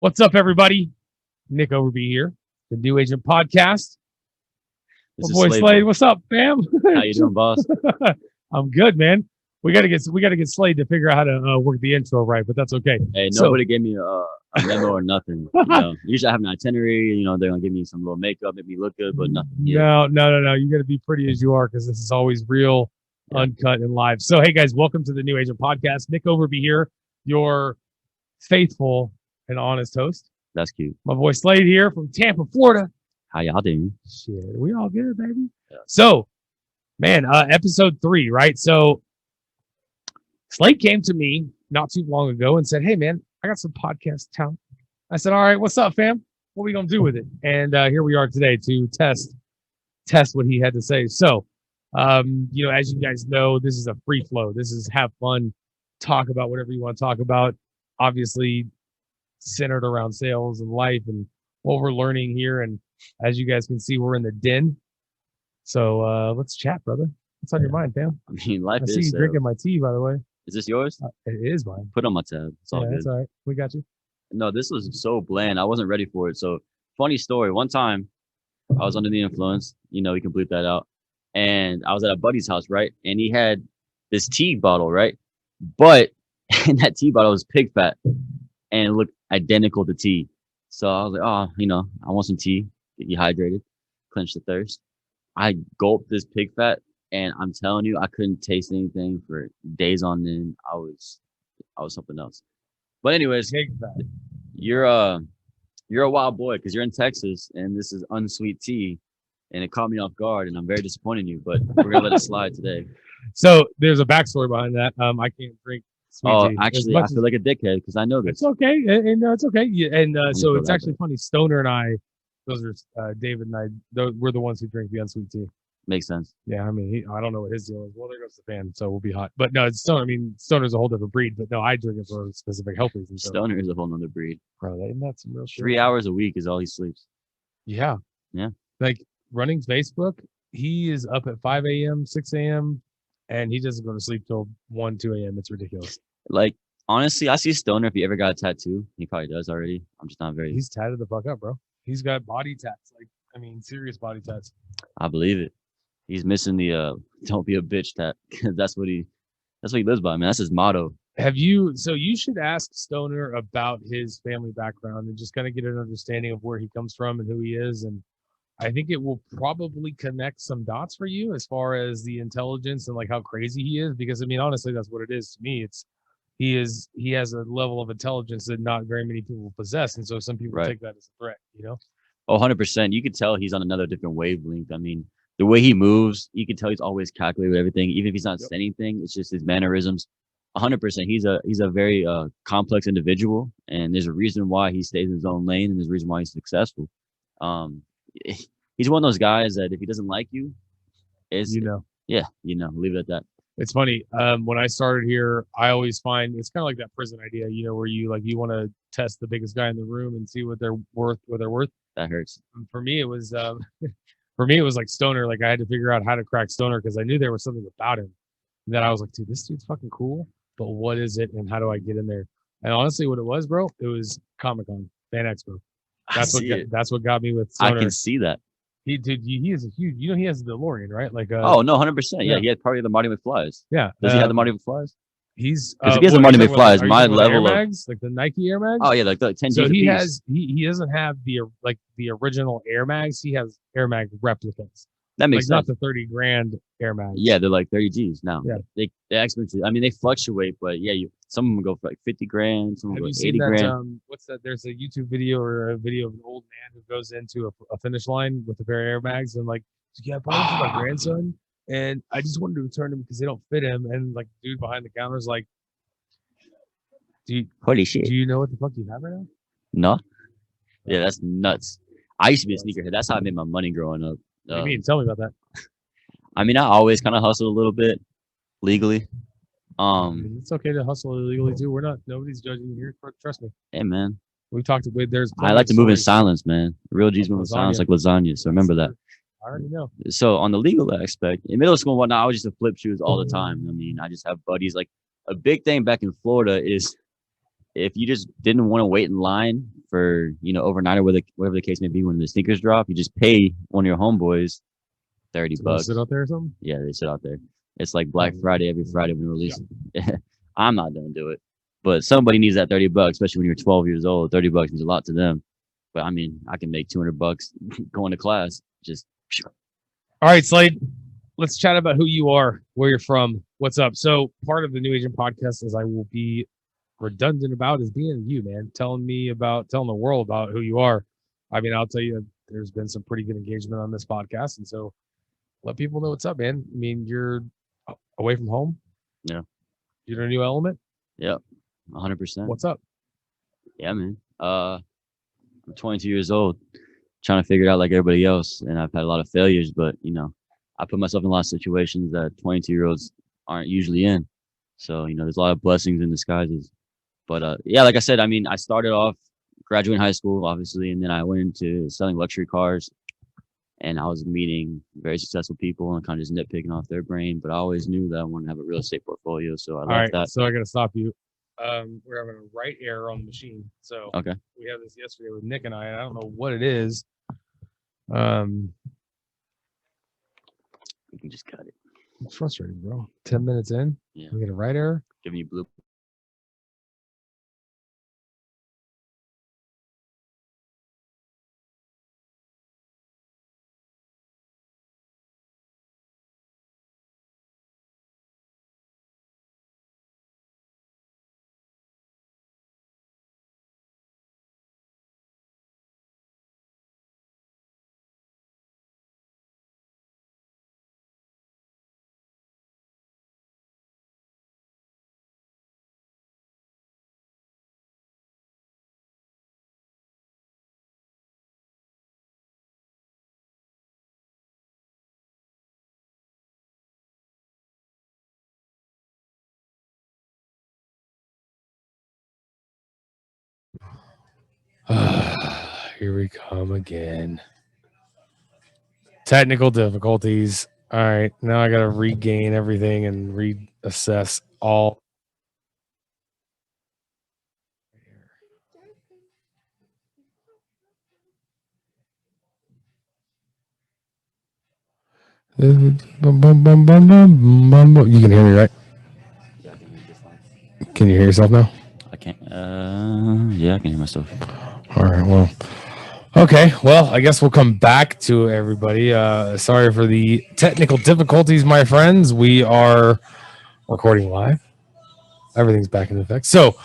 What's up, everybody? Nick Overby here, the New Agent Podcast. This My is boy Slade. Slade, what's up, fam? How you doing, boss? I'm good, man. We gotta get Slade to figure out how to work the intro right, but that's okay. Hey, So, nobody gave me a memo or nothing. Usually I have an itinerary. They're gonna give me some little makeup, make me look good, but nothing yet. no. You got to be pretty as you are because this is always real, Yeah. uncut, and live. So, hey guys, welcome to the New Agent Podcast. Nick Overby here, your faithful and honest host. That's cute. My boy Slade here from Tampa, Florida. How y'all doing? Shit, we all good, baby. Yeah. So, man, episode 3, right? So, Slade came to me not too long ago and said, "Hey, man, I got some podcast talent." I said, "All right, what's up, fam? What are we gonna do with it?" And here we are today to test what he had to say. So, as you guys know, this is a free flow. This is have fun, talk about whatever you want to talk about. Obviously, centered around sales and life and what we're learning here. And as you guys can see, we're in the den. So let's chat, brother. What's on your mind, fam? I mean, life I see is you drinking my tea, by the way. Is this yours? It is mine. Put it on my tab. It's all Yeah, good. that's all right. We got you. No, this was so bland. I wasn't ready for it. So funny story. One time I was under the influence. We can bleep that out. And I was at a buddy's house, right? And he had this tea bottle, right? But in that tea bottle was pig fat, and it looked identical to tea. So I was like, oh, I want some tea, get dehydrated, quench the thirst. I gulped this pig fat, and I'm telling you, I couldn't taste anything for days on end. I was something else. But anyways, Pig fat. you're a wild boy because you're in Texas, and this is unsweet tea, and it caught me off guard, and I'm very disappointed in you. But we're gonna let it slide today. So there's a backstory behind that. I can't drink sweet Oh, tea. actually, I feel like a dickhead because I know It's this. okay, and it's okay. Yeah, and so feel it's that actually funny. Stoner and I, those are David and I. We're the ones who drink the unsweet tea. Makes sense. Yeah, I mean, I don't know what his deal is. Well, there goes the fan, so we'll be hot. But no, it's Stoner. I mean, Stoner's a whole different breed. But no, I drink it for specific health reasons. So, Stoner is a whole nother breed. bro, isn't that some real shit? 3 hours a week is all he sleeps. Yeah. Yeah. Like running Facebook, he is up at 5 a.m., 6 a.m., and he doesn't go to sleep till 1, 2 a.m. It's ridiculous. Like, honestly, I see Stoner if he ever got a tattoo. He probably does already. I'm just not very. He's tatted the fuck up, bro. He's got body tats. Like, I mean, serious body tats. I believe it. He's missing the "don't be a bitch" tat. That's what he lives by, man. That's his motto. So you should ask Stoner about his family background and just kind of get an understanding of where he comes from and who he is. And I think it will probably connect some dots for you as far as the intelligence and like how crazy he is. Because I mean, honestly, that's what it is to me. He has a level of intelligence that not very many people possess. And so some people Right. take that as a threat. Oh, 100%. You could tell he's on another different wavelength. I mean, the way he moves, you can tell he's always calculated with everything. Even if he's not Yep. saying anything, it's just his mannerisms. 100%. He's a very complex individual, and there's a reason why he stays in his own lane, and there's a reason why he's successful. Um, he's one of those guys that if he doesn't like you, it's yeah, leave it at that. It's funny. When I started here, I always find it's kind of like that prison idea, where you want to test the biggest guy in the room and see what they're worth. That hurts. And for me, it was like Stoner. Like I had to figure out how to crack Stoner because I knew there was something about him. And then I was like, dude, this dude's fucking cool. But what is it, and how do I get in there? And honestly, what it was, bro, it was Comic-Con, Fan Expo. That's what got me with Stoner. I can see that. He is a huge. He has a DeLorean, right? Like Oh no, 100%. Yeah, yeah. he had probably the Marty McFly's. yeah. Does he have the Marty McFly's? He's Because if he has the Marty McFly's, my level Air of Mags, like the Nike Air Mags. oh yeah, like the 10 So G's a he piece. has he doesn't have the original Air Mags. He has Air Mag replicas. That Like makes not sense. the 30 grand Air Mags. Yeah, they're like 30 G's now. Yeah. They're expensive. I mean, they fluctuate, but yeah, some of them go for like 50 grand, some of Have them go you 80 seen that? grand. What's that? There's a YouTube video or a video of an old man who goes into a finish line with a pair of Air Mags and like, yeah, I bought them for my grandson, and I just wanted to return them because they don't fit him. And like, the dude behind the counter is like, Holy shit. do you know what the fuck you have right now? No? Yeah, that's nuts. I used to be a sneakerhead. That's how I made my money growing up. What do you mean? Tell me about that. I mean, I always kind of hustled a little bit legally. It's okay to hustle illegally too. Nobody's judging you here. Trust me. Hey, man. We talked about there's. I like to move in stories. silence, man. Real G's move in silence like lasagna. So remember that. I already know. So on the legal aspect, in middle school and whatnot, I was just to flip shoes all the time. I mean, I just have buddies. Like a big thing back in Florida is if you just didn't want to wait in line for overnight or whatever the case may be when the sneakers drop, you just pay one of your homeboys 30 To go bucks. sit out there or something. Yeah, they sit out there. It's like Black Friday every Friday when we release it. I'm not gonna do it, but somebody needs that 30 bucks, especially when you're 12 years old. 30 bucks means a lot to them. But I mean, I can make 200 bucks going to class. Just All right, Slade. Let's chat about who you are, where you're from, what's up. So part of the New Agent podcast, as I will be redundant about, is being you, man. Telling the world about who you are. I mean, I'll tell you, there's been some pretty good engagement on this podcast, and so let people know what's up, man. I mean, you're away from home. Yeah. You're in a new element. Yep, 100%. What's up? Yeah, man. I'm 22 years old, trying to figure it out like everybody else, and I've had a lot of failures. But I put myself in a lot of situations that 22-year-olds aren't usually in. So there's a lot of blessings in disguises. But yeah, like I said, I mean, I started off graduating high school, obviously, and then I went into selling luxury cars. And I was meeting very successful people and kind of just nitpicking off their brain. But I always knew that I wanted to have a real estate portfolio, so I left that. So I got to stop you. We're having a right error on the machine. So Okay. we had this yesterday with Nick and I don't know what it is. We can just cut it. It's frustrating, bro. 10 minutes in, Yeah. we get a right error. Giving you blue. Here we come again. Technical difficulties. All right, now I got to regain everything and reassess all. You can hear me, right? Yeah, I can hear just fine. Can you hear yourself now? I can't. Yeah, I can hear myself. All right. Well, okay. Well, I guess we'll come back to everybody. Sorry for the technical difficulties, my friends. We are recording live. Everything's back in effect. So,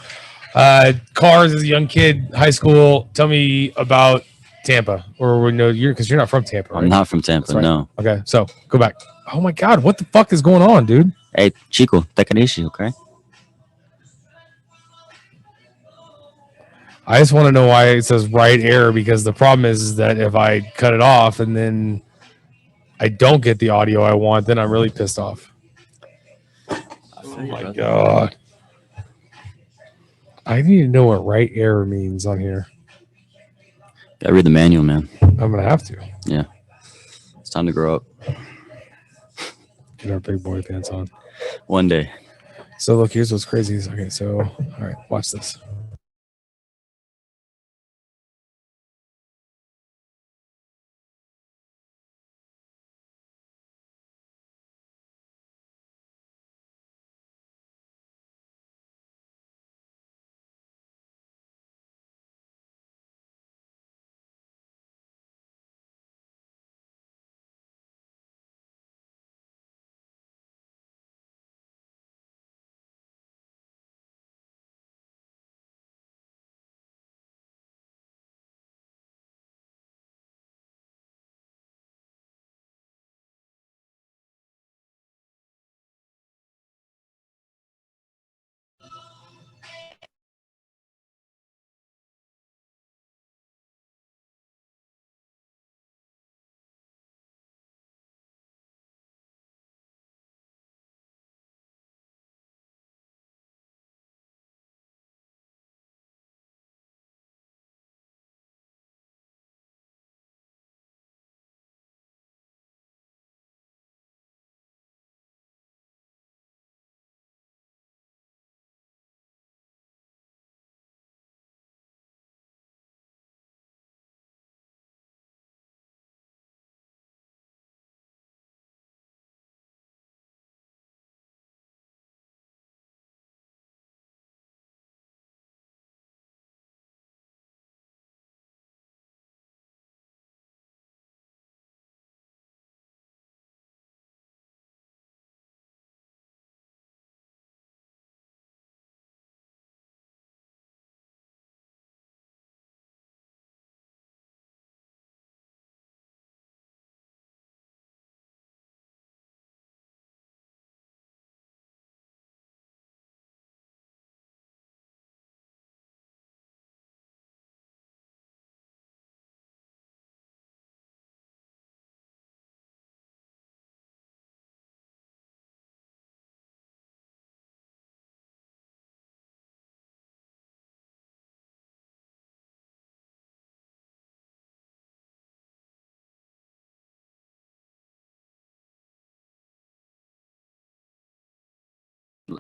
cars as a young kid, high school. Tell me about Tampa, or we know because you're not from Tampa, right? I'm not from Tampa, Right. no. Okay, so go back. Oh my God, what the fuck is going on, dude? Hey, Chico, take an issue, okay? I just want to know why it says right error, because the problem is that if I cut it off and then I don't get the audio I want, then I'm really pissed off. Oh my God. I need to know what right error means on here. Gotta read the manual, man. I'm going to have to. Yeah. It's time to grow up. Get our big boy pants on. One day. So look, here's what's crazy. Okay, so, all right, watch this.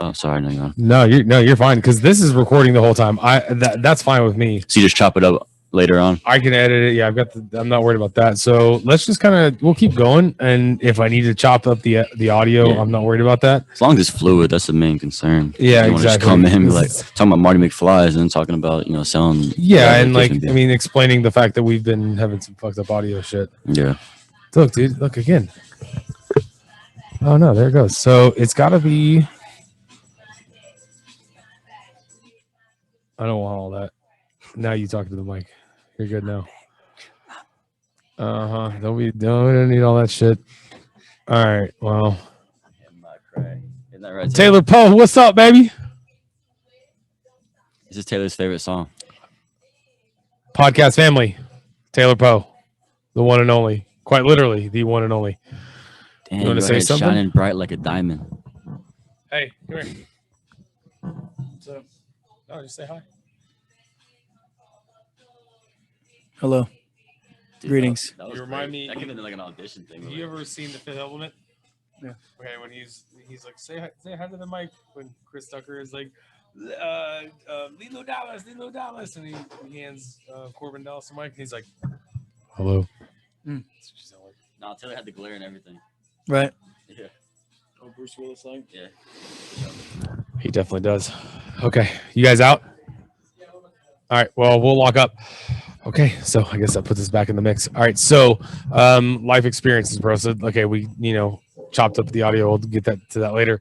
Oh, sorry, no, you're on. No, you're fine because this is recording the whole time. That's fine with me. So you just chop it up later on. I can edit it. Yeah, I'm not worried about that. So let's just we'll keep going. And if I need to chop up the audio, Yeah. I'm not worried about that. As long as it's fluid, that's the main concern. Yeah, you want to just exactly. come in and be like talking about Marty McFly's and talking about selling. Yeah, and like I mean, explaining the fact that we've been having some fucked up audio shit. Yeah. Look, dude. Look again. Oh no, there it goes. So it's got to be. I don't want all that. Now you talk to the mic. You're good now. Don't need all that shit. All right. Well. Isn't that right, Taylor Poe, what's up, baby? This is Taylor's favorite song. Podcast family. Taylor Poe, the one and only. Quite literally, the one and only. Damn, you want to say something? Shining bright like a diamond. Hey, come here. What's up? Oh, just say hi. Hello. Dude, Greetings. That was You remind great. me- That could have been like an audition thing. Have you ever seen The Fifth Element? Yeah. Okay, when he's like, say hi to the mic. When Chris Tucker is like, Lilo Dallas, and he hands Corbin Dallas the mic, and he's like, hello. Mm. That's what you sound like. No, Taylor had the glare and everything. Right. Yeah. Oh, Bruce Willis like? Yeah. He definitely does. Okay, you guys out? All right. Well, we'll lock up. Okay, so I guess that puts us back in the mix. All right, so life experiences, bro. So okay, we chopped up the audio. We'll get to that later.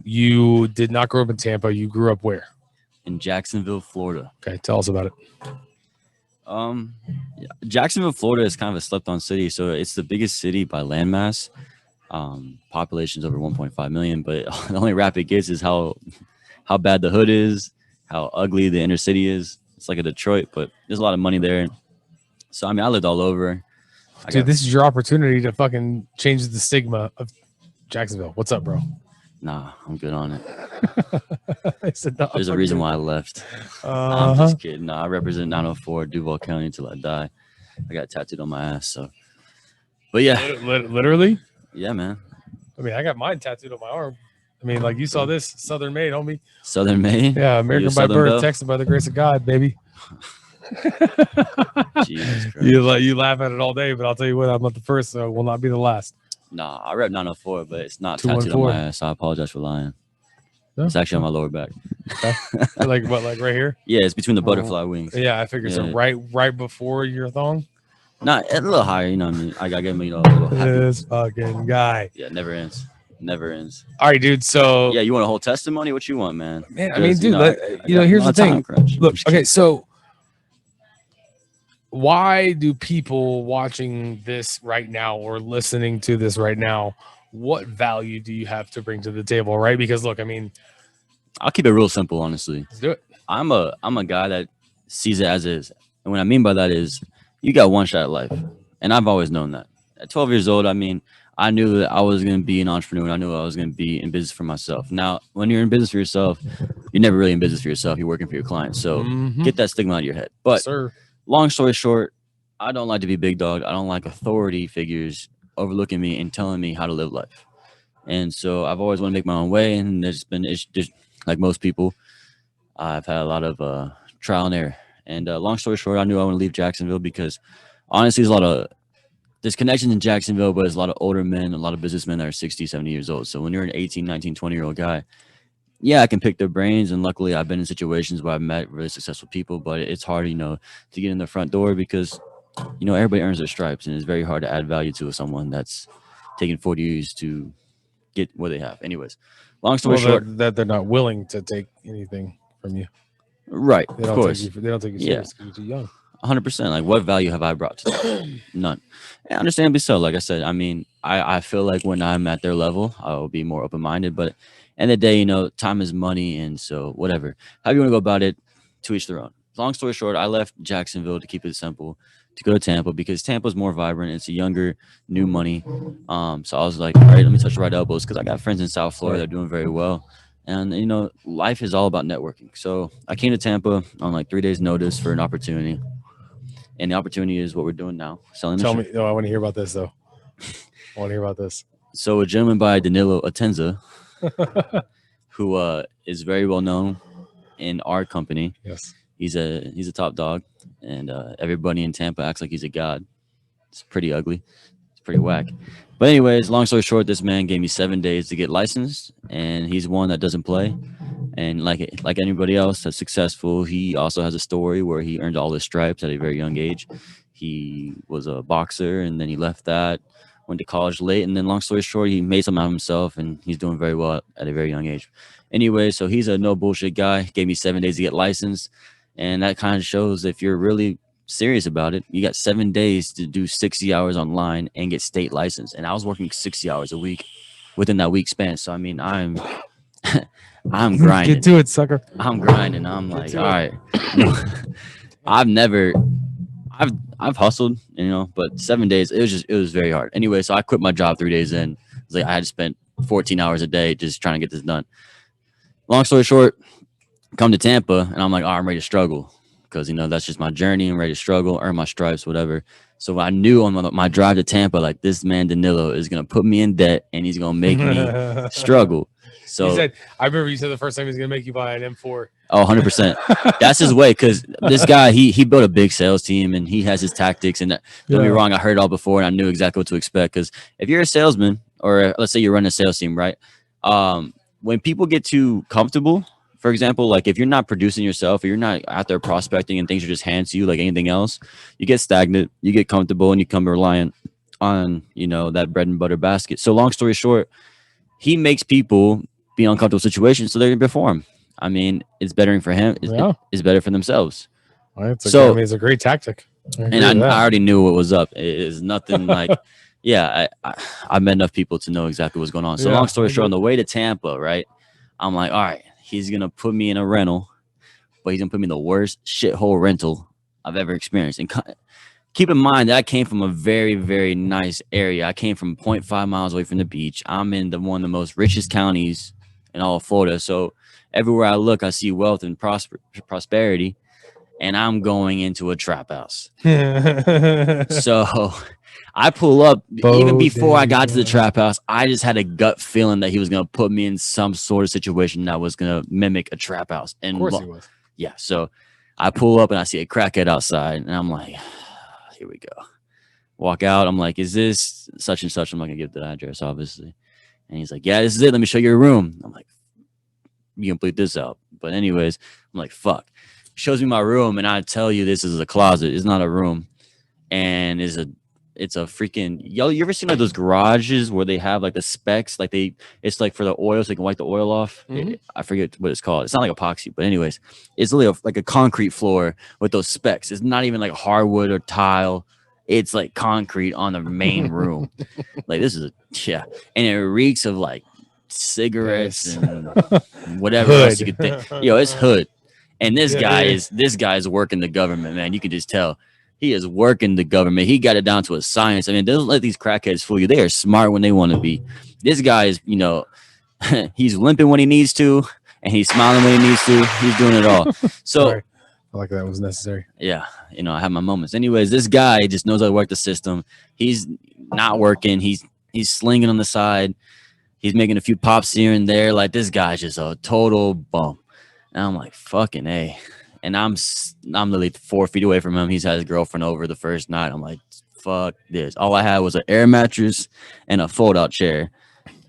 You did not grow up in Tampa. You grew up where? In Jacksonville, Florida. Okay, tell us about it. Jacksonville, Florida is kind of a slept-on city. So it's the biggest city by landmass. Population's over 1.5 million, but the only rap it gets is how bad the hood is, how ugly the inner city is. It's like a Detroit, but there's a lot of money there. So I mean, I lived all over. Dude, this is your opportunity to fucking change the stigma of Jacksonville. What's up, bro? Nah, I'm good on it. I said, no, There's a reason why I left. Nah, I'm just kidding. Nah, I represent 904 Duval County until I die. I got tattooed on my ass. So, but yeah, literally. Yeah, man. I mean, I got mine tattooed on my arm. I mean, like you saw this Southern made, homie. Southern made. Yeah, American by birth, Texan by the grace of God, baby. Jesus Christ. You laugh at it all day, but I'll tell you what, I'm not the first, so it will not be the last. Nah, I rep 904, but it's not tattooed on my ass. So I apologize for lying. No? It's actually on my lower back. Okay. Like what? Like right here? Yeah, it's between the butterfly wings. Yeah, I figured so. Right before your thong. Not a little higher, you know what I mean. I gotta give me a little. This fucking guy. Yeah, never ends. Never ends. All right, dude. So yeah, you want a whole testimony? What you want, man? Man, I mean, dude. Here's the thing. Look, okay, so why do people watching this right now or listening to this right now? What value do you have to bring to the table, right? Because look, I mean, I'll keep it real simple, honestly. Let's do it. I'm a guy that sees it as is, and what I mean by that is you got one shot at life, and I've always known that. At 12 years old, I mean, I knew that I was going to be an entrepreneur. I knew I was going to be in business for myself. Now, when you're in business for yourself, you're never really in business for yourself. You're working for your clients. So get that stigma out of your head. But long story short, I don't like to be big dog. I don't like authority figures overlooking me and telling me how to live life. And so I've always wanted to make my own way. And there's been, it's just like most people, I've had a lot of trial and error. And long story short, I knew I want to leave Jacksonville because honestly, there's connections in Jacksonville, but there's a lot of older men, a lot of businessmen that are 60, 70 years old. So when you're an 18, 19, 20-year-old guy, yeah, I can pick their brains. And luckily, I've been in situations where I've met really successful people, but it's hard, to get in the front door because, everybody earns their stripes. And it's very hard to add value to someone that's taken 40 years to get what they have. Anyways, long story short. That they're not willing to take anything from you. Right, of course. They don't take you serious because you're too young. 100%. Like, what value have I brought to them? None. And understandably so. Like I said, I mean, I feel like when I'm at their level, I will be more open-minded. But end of the day, time is money. And so whatever. How you want to go about it, to each their own. Long story short, I left Jacksonville to keep it simple, to go to Tampa because Tampa's more vibrant. It's a younger, new money. So I was like, all right, let me touch the right elbows because I got friends in South Florida that are doing very well. And, life is all about networking. So I came to Tampa on like 3 days notice for an opportunity. And the opportunity is what we're doing now. Selling. Tell me. No, I want to hear about this, though. I want to hear about this. So a gentleman by Danilo Atenza, who is very well known in our company. Yes. He's a top dog, and everybody in Tampa acts like he's a god. It's pretty ugly. It's pretty whack. But anyways, long story short, this man gave me 7 days to get licensed, and he's one that doesn't play. And like anybody else that's successful, he also has a story where he earned all his stripes at a very young age. He was a boxer, and then he left that, went to college late, and then long story short, he made something out of himself, and he's doing very well at a very young age. Anyway, so he's a no bullshit guy. Gave me 7 days to get licensed, and that kind of shows if you're really serious about it. You got 7 days to do 60 hours online and get state license. And I was working 60 hours a week within that week span. So I mean, I'm I'm grinding. Get to it, sucker. I'm grinding. I'm like, all right. I've hustled, but 7 days, it was very hard. Anyway, so I quit my job 3 days in. It was like I had to spend 14 hours a day just trying to get this done. Long story short, come to Tampa, and I'm like, I'm ready to struggle. Because that's just my journey. I'm ready to struggle, earn my stripes, whatever. So I knew on my drive to Tampa, like, this man Danilo is gonna put me in debt and he's gonna make me struggle. So I remember you said the first time he's gonna make you buy an M4. Oh, 100%. That's his way, because this guy he built a big sales team and he has his tactics. And don't get me wrong, I heard it all before and I knew exactly what to expect. Because if you're a salesman, or let's say you're running a sales team, right? When people get too comfortable. For example, like if you're not producing yourself, or you're not out there prospecting and things are just handed to you like anything else, you get stagnant, you get comfortable, and you become reliant on, that bread and butter basket. So long story short, he makes people be in uncomfortable situations so they're going to perform. I mean, it's bettering for him. It's better for themselves. It's a great tactic. I already knew what was up. It is nothing like, I met enough people to know exactly what's going on. So long story short, on the way to Tampa, right, I'm like, all right. He's going to put me in a rental, but he's going to put me in the worst shithole rental I've ever experienced. And keep in mind that I came from a very, very nice area. I came from 0.5 miles away from the beach. I'm in one of the most richest counties in all of Florida. So everywhere I look, I see wealth and prosperity, and I'm going into a trap house. So I pull up, even before I got to the trap house, I just had a gut feeling that he was going to put me in some sort of situation that was going to mimic a trap house. And of course he was. Yeah. So I pull up and I see a crackhead outside, and I'm like, here we go. Walk out. I'm like, is this such and such? I'm not going to give the address, obviously. And he's like, yeah, this is it. Let me show you your room. I'm like, you can bleep this out. But anyways, I'm like, fuck. He shows me my room, and I tell you, this is a closet. It's not a room. And it's a freaking, you ever seen like those garages where they have like the specs, like it's like for the oil, so they can wipe the oil off. Mm-hmm. I forget what it's called. It's not like epoxy, but anyways, it's literally like a concrete floor with those specs. It's not even like hardwood or tile. It's like concrete on the main room. Like this is and it reeks of like cigarettes and whatever else you could think. It's hood. And this guy is working the government, man. You can just tell. He is working the government. He got it down to a science. I mean, don't let these crackheads fool you. They are smart when they want to be. This guy is, he's limping when he needs to, and he's smiling when he needs to. He's doing it all. So Sorry. I like that was necessary. Yeah, I have my moments. Anyways, this guy just knows how to work the system. He's not working. He's slinging on the side. He's making a few pops here and there. Like, this guy's just a total bum. And I'm like, fucking A. And I'm literally 4 feet away from him. He's had his girlfriend over the first night. I'm like, fuck this. All I had was an air mattress and a fold-out chair.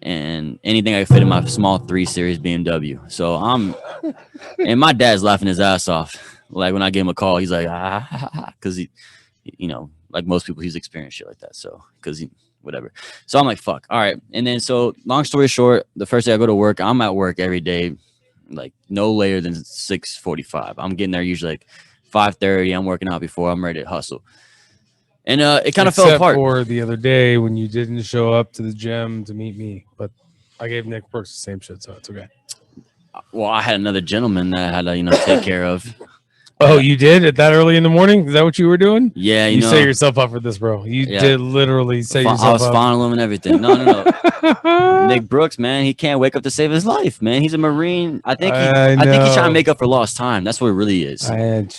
And anything I could fit in my small 3 Series BMW. So and my dad's laughing his ass off. Like, when I gave him a call, he's like, because he, like most people, he's experienced shit like that. So, whatever. So I'm like, fuck. All right. And then, so long story short, the first day I go to work, I'm at work every day, like no later than 6:45. I'm getting there usually like 5:30. I'm working out before I'm ready to hustle. And it kind of fell apart. For the other day when you didn't show up to the gym to meet me, but I gave Nick Brooks the same shit, so it's okay. Well, I had another gentleman that I had to take care of. Oh, you did at that early in the morning? Is that what you were doing? Yeah, you set yourself up for this, bro. You did literally set yourself up. I was fondling him and everything. No. Nick Brooks, man, he can't wake up to save his life, man. He's a Marine. I think he's trying to make up for lost time. That's what it really is.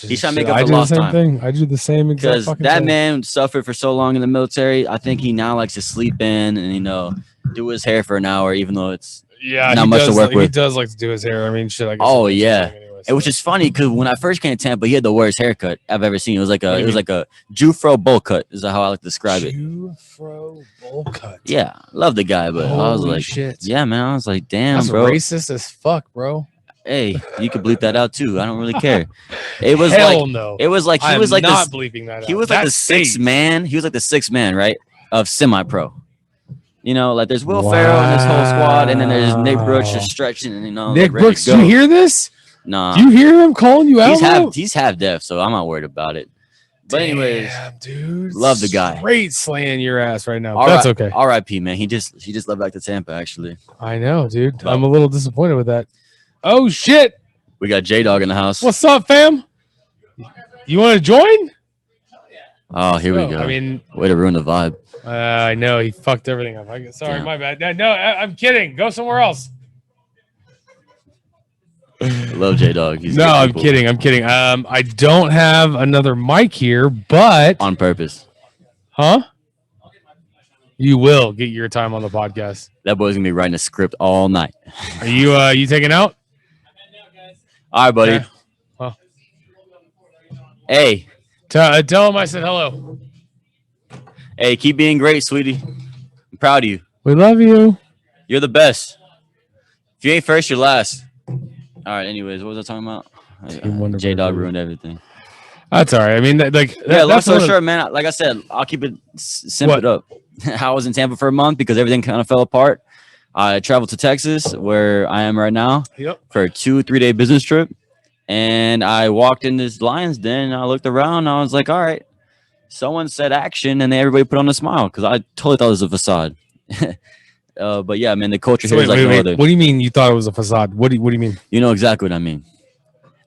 He's trying to make up for lost time. I do the same exact fucking that thing. man suffered for so long in the military. I think he now likes to sleep in and do his hair for an hour, even though it's Yeah, not he much to does, work he with. does like to do his hair. I mean, shit. I guess Oh, that's yeah. anyway, It was just funny because when I first came to Tampa, he had the worst haircut I've ever seen. It was like What do a you mean? like a Jufro bowl cut. Is how I like to describe it. Jufro bowl cut. Yeah, love the guy, but I was Holy like, shit. yeah, man. I was like, damn, That's bro. racist as fuck, bro. Hey, you could bleep that out too. I don't really care. It was Hell like no. it was like I he am was like not this. bleeping that He out. was like That the sixth stays. man. He was like the sixth man, right? Of semi-pro. You know, like there's Will Ferrell and this whole squad, and then there's Nick Brooks just stretching, and Nick like ready Brooks, to do go. you hear this? Nah, Do you hear him calling you out? he's half deaf, so I'm not worried about it. But anyways, damn, dude, love the guy. Straight slaying your ass right now. That's okay. R.I.P. Man. He just left back to Tampa. Actually, I know, dude. Well- I'm a little disappointed with that. Oh shit! we got J Dog in the house. What's up, fam? You want to join? Oh, here we go. I mean, way to ruin the vibe. I know he fucked everything up. Sorry, Yeah. my bad. No, I'm kidding. Go somewhere else. I love J Dog. No, I'm kidding. I don't have another mic here, but On purpose. huh? You will get your time on the podcast. That boy's gonna be writing a script all night. Are you taking out? All right, buddy. Okay. Well. Hey, Tell him I said hello. hey, keep being great, sweetie. I'm proud of you. We love you. You're the best. If you ain't first, you're last. All right. Anyways, what was I talking about? J Dog ruined everything. That's all right. I mean, Yeah, long that's story one of- short, man. Like I said, I'll keep it simple up. I was in Tampa for a month because everything kind of fell apart. I traveled to Texas, where I am right now, Yep. for a 2-3 day business trip. And I walked in this lion's den. And I looked around. And I was like, all right. Someone said action, and everybody put on a smile because I totally thought it was a facade. But yeah, man, the culture here is like no other. What do you mean you thought it was a facade? What do you mean? You know exactly what I mean.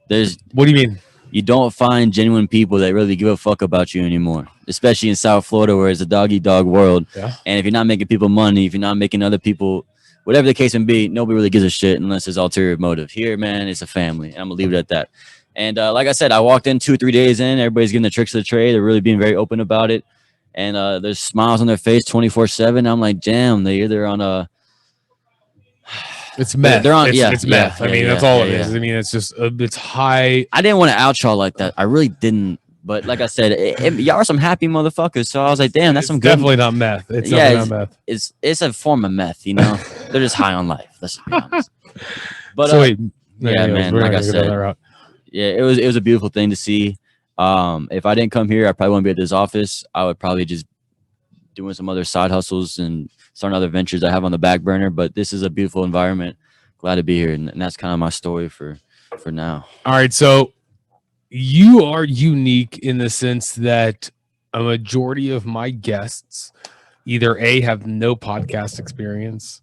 What do you mean? You don't find genuine people that really give a fuck about you anymore, especially in South Florida, where it's a dog-eat-dog world. Yeah. And if you're not making people money, if you're not making other people, whatever the case may be, nobody really gives a shit unless there's ulterior motive. Here, man, it's a family, and I'm gonna leave it at that. And like I said, I walked in 2-3 days in. Everybody's getting the tricks of the trade. They're really being very open about it, and there's smiles on their face 24/7. I'm like, damn, they're either on a It's meth. They're on- It's meth. I mean, that's all it yeah. is. I mean, it's just it's high. I didn't want to out y'all like that. I really didn't. But like I said, y'all are some happy motherfuckers. So I was like, damn, that's It's some good. definitely not meth. It's Yeah, definitely not meth. It's a form of meth, you know. They're just high on life. Let's be honest. But So wait, yeah, anyways, man, we're like not I gonna go down said, that route. yeah, it was a beautiful thing to see. If I didn't come here, I probably wouldn't be at this office. I would probably just doing some other side hustles and starting other ventures I have on the back burner. But this is a beautiful environment. Glad to be here, and that's kind of my story for now. All right, so you are unique in the sense that a majority of my guests either A, have no podcast experience,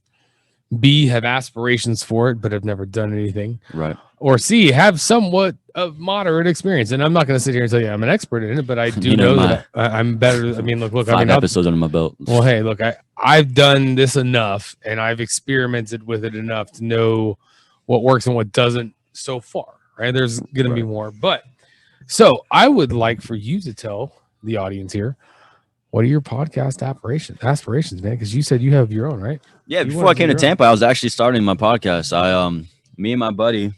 B, have aspirations for it but have never done anything, Right. or C, have somewhat of moderate experience. And I'm not going to sit here and tell you I'm an expert in it, but I do You know know that I'm better. I mean, look, I 5 mean, episodes under my belt. well, hey, look, I've done this enough and I've experimented with it enough to know what works and what doesn't so far, right? There's going to be more. But so I would like for you to tell the audience here, what are your podcast aspirations, man? Because you said you have your own, right? Yeah, You before wanna I came do to your own. Tampa, I was actually starting my podcast. Me and my buddy,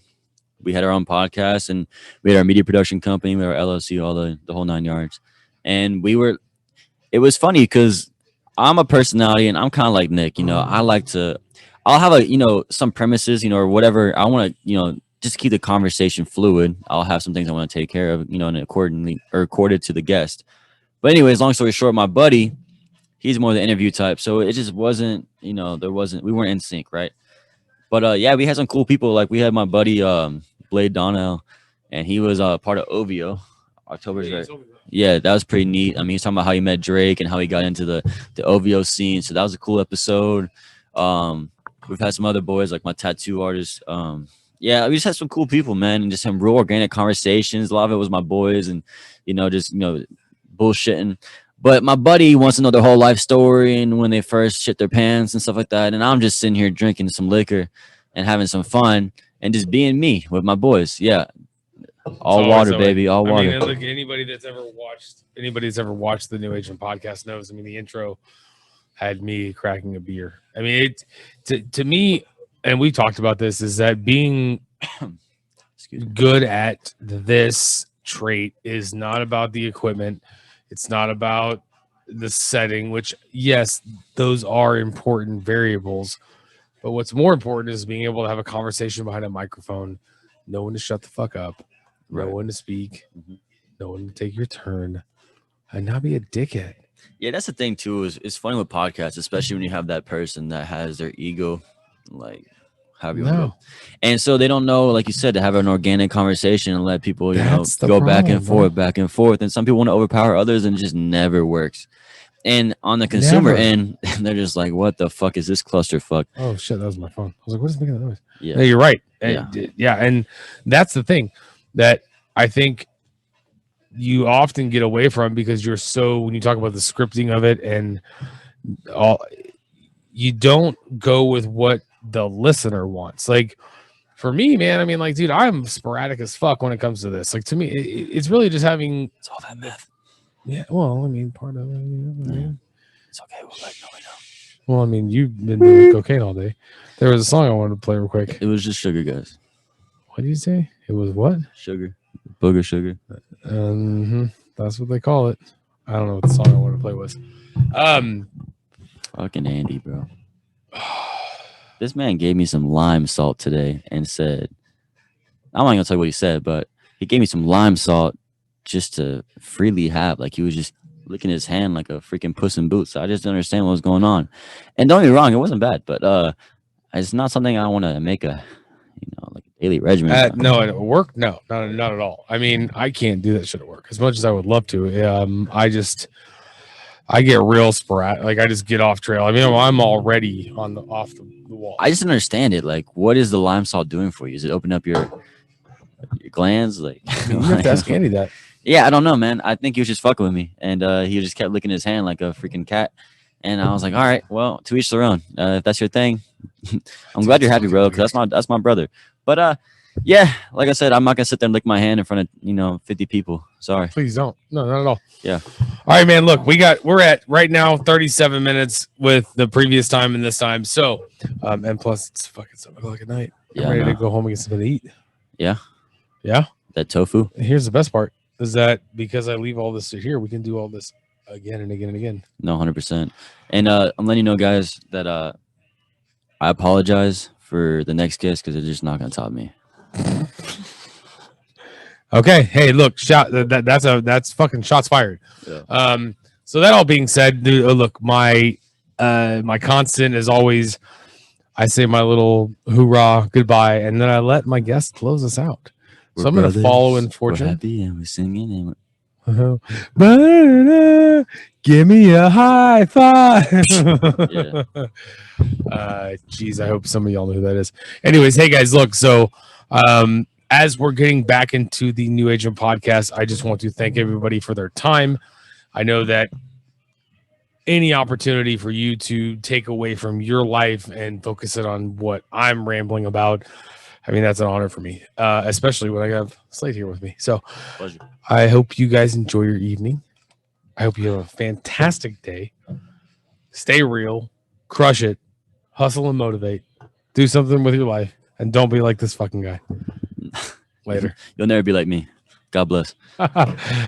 we had our own podcast, and we had our media production company, we had our LLC, all the whole 9 yards. And it was funny because I'm a personality, and I'm kind of like Nick. You know, I'll have some premises, or whatever. I want to, just keep the conversation fluid. I'll have some things I want to take care of, and accorded to the guest. But anyways, long story short, my buddy, he's more the interview type. So it just wasn't, we weren't in sync, right? But yeah, we had some cool people. Like we had my buddy Blade Donnell, and he was part of OVO. October's right. Yeah, that was pretty neat. I mean, he's talking about how he met Drake and how he got into the OVO scene. So that was a cool episode. We've had some other boys like my tattoo artist. Yeah, we just had some cool people, man, and just some real organic conversations. A lot of it was my boys and, bullshitting. But my buddy wants to know their whole life story and when they first shit their pants and stuff like that. And I'm just sitting here drinking some liquor and having some fun and just being me with my boys. Yeah. All water, baby. All water. I mean, look, anybody that's ever watched the New Agent podcast knows. I mean, the intro had me cracking a beer. I mean, to me, and we talked about this, is that being Excuse me. good at this trait is not about the equipment. It's not about the setting, which, yes, those are important variables. But what's more important is being able to have a conversation behind a microphone, know when to shut the fuck up, know Right. when to speak, Mhm. know when to take your turn, and not be a dickhead. Yeah, that's the thing too. Is it's funny with podcasts, especially when you have that person that has their ego, like however you want to No, go, and so they don't know, like you said, to have an organic conversation and let people, that's the go problem, back and forth, and some people want to overpower others, and it just never works. And on the consumer Never. end, they're just like, "What the fuck is this clusterfuck?" Oh shit, that was my phone. I was like, what is making that noise? Yeah, No, you're right. Yeah. Yeah, and that's the thing that I think you often get away from, because you're so, when you talk about the scripting of it and all, you don't go with what the listener wants. Like for me, man, I mean, like, dude, I'm sporadic as fuck when it comes to this. Like to me, it's really just having. it's all that meth. Yeah, well, I mean, part of it. Yeah. It's okay. We'll let nobody know. Well, I mean, you've been doing cocaine all day. There was a song I wanted to play real quick. It was just sugar, guys. What did you say? It was what? Sugar, booger sugar. That's what they call it. I don't know what the song I wanted to play was. Fucking Andy, bro. This man gave me some lime salt today and said, I'm not gonna tell you what he said, but he gave me some lime salt just to freely have. Like he was just licking his hand like a freaking Puss in Boots. So I just didn't understand what was going on. And don't get me wrong, it wasn't bad, but it's not something I want to make a, like a daily regimen. No, at work, no, not at all. I mean, I can't do that shit at work as much as I would love to. I get real sporadic. Like I just get off trail. I mean, I'm already off the wall. I just don't understand it. Like, what is the lime salt doing for you? Is it open up your glands? Like, I mean, you have to ask Andy that. Yeah, I don't know, man. I think he was just fucking with me, and he just kept licking his hand like a freaking cat. And I was like, all right, well, to each their own. If that's your thing, I'm glad you're happy, bro, because that's my brother. But yeah, like I said, I'm not gonna sit there and lick my hand in front of 50 people. Sorry. Please don't. No, not at all. Yeah. All right, man. Look, we're at right now 37 minutes with the previous time and this time. So, and plus it's fucking 7 o'clock at night. Yeah, I'm I ready to know. go home and get something to eat. Yeah. Yeah. That tofu. Here's the best part is that because I leave all this here, we can do all this again and again and again. No, 100%. And I'm letting you know, guys, that I apologize for the next guest because they're just not gonna top me. Okay. Hey, look, that's fucking shots fired. Yeah. So that all being said, dude, look, my constant is always I say my little hoorah goodbye, and then I let my guest close us out. So I'm gonna follow in fortune. We're happy and we're singing and Give me a high five. Yeah. Geez, I hope some of y'all know who that is. Anyways, hey guys, look, so as we're getting back into the New Agent podcast, I just want to thank everybody for their time. I know that any opportunity for you to take away from your life and focus it on what I'm rambling about, I mean, that's an honor for me, especially when I have Slade here with me. So pleasure. I hope you guys enjoy your evening. I hope you have a fantastic day. Stay real, crush it, hustle and motivate, do something with your life, and don't be like this fucking guy. Later. You'll never be like me. God bless.